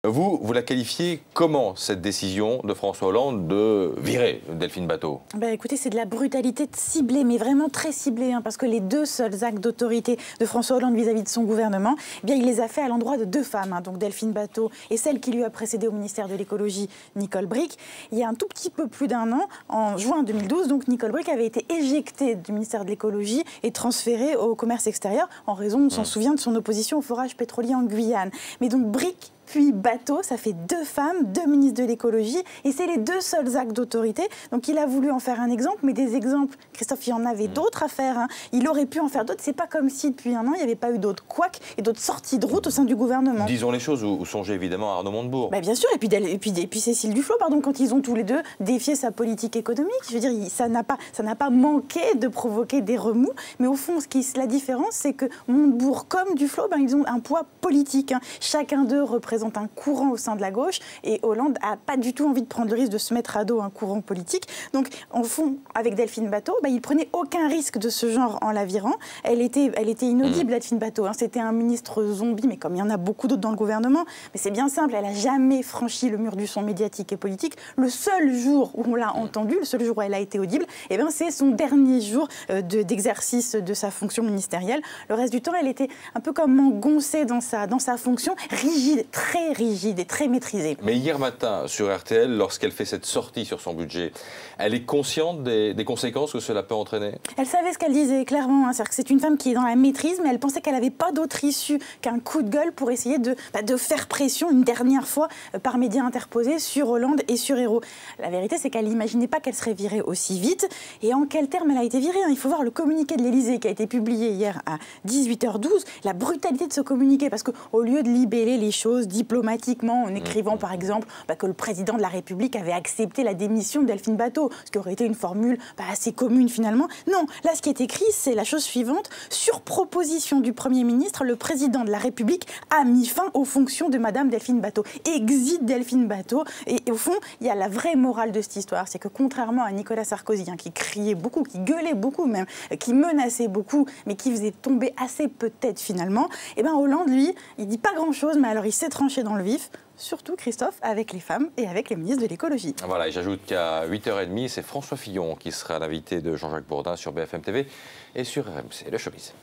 Vous la qualifiez comment, cette décision de François Hollande de virer Delphine Batho? Écoutez, c'est de la brutalité ciblée, mais vraiment très ciblée, parce que les deux seuls actes d'autorité de François Hollande vis-à-vis de son gouvernement, il les a fait à l'endroit de deux femmes, donc Delphine Batho et celle qui lui a précédé au ministère de l'écologie, Nicole Bricq. Il y a un tout petit peu plus d'un an, en juin 2012, donc Nicole Bricq avait été éjectée du ministère de l'écologie et transférée au commerce extérieur en raison, on s'en souvient, de son opposition au forage pétrolier en Guyane. Mais donc Bricq puis Batho, ça fait deux femmes, deux ministres de l'écologie, et c'est les deux seuls actes d'autorité. Donc il a voulu en faire un exemple, mais des exemples, Christophe, il y en avait d'autres à faire. Il aurait pu en faire d'autres. C'est pas comme si depuis un an, il n'y avait pas eu d'autres couacs et d'autres sorties de route au sein du gouvernement. Disons les choses, ou songez évidemment à Arnaud Montebourg. Bien sûr, et puis Cécile Duflot, quand ils ont tous les deux défié sa politique économique. Je veux dire, ça n'a pas manqué de provoquer des remous, mais au fond, la différence, c'est que Montebourg comme Duflot, ils ont un poids politique. Chacun d'eux représente un courant au sein de la gauche, et Hollande n'a pas du tout envie de prendre le risque de se mettre à dos un courant politique. Donc, en fond, avec Delphine Batho, il prenait aucun risque de ce genre en la virant. Elle était inaudible, Delphine Batho. C'était un ministre zombie, mais comme il y en a beaucoup d'autres dans le gouvernement. Mais c'est bien simple, elle n'a jamais franchi le mur du son médiatique et politique. Le seul jour où on l'a entendue, le seul jour où elle a été audible, c'est son dernier jour d'exercice de sa fonction ministérielle. Le reste du temps, elle était un peu comme engoncée dans sa fonction, très rigide et très maîtrisée. Mais hier matin, sur RTL, lorsqu'elle fait cette sortie sur son budget, elle est consciente des conséquences que cela peut entraîner? Elle savait ce qu'elle disait, clairement. C'est-à-dire que c'est une femme qui est dans la maîtrise, mais elle pensait qu'elle n'avait pas d'autre issue qu'un coup de gueule pour essayer de faire pression une dernière fois par médias interposés sur Hollande et sur Hérault. La vérité, c'est qu'elle n'imaginait pas qu'elle serait virée aussi vite. Et en quel terme elle a été virée? Il faut voir le communiqué de l'Élysée qui a été publié hier à 18h12. La brutalité de ce communiqué, parce qu'au lieu de libeller les choses diplomatiquement, en écrivant par exemple que le président de la République avait accepté la démission de Delphine Batho, ce qui aurait été une formule assez commune finalement. Non, là ce qui est écrit, c'est la chose suivante: sur proposition du Premier ministre, le président de la République a mis fin aux fonctions de Madame Delphine Batho. Exit Delphine Batho. Et au fond, il y a la vraie morale de cette histoire, c'est que contrairement à Nicolas Sarkozy, qui criait beaucoup, qui gueulait beaucoup même, qui menaçait beaucoup, mais qui faisait tomber assez peu de tête finalement, Hollande, lui, il dit pas grand-chose, mais alors il s'est tranché dans le vif, surtout Christophe, avec les femmes et avec les ministres de l'écologie. Voilà, et j'ajoute qu'à 8h30, c'est François Fillon qui sera l'invité de Jean-Jacques Bourdin sur BFM TV et sur RMC, le showbiz.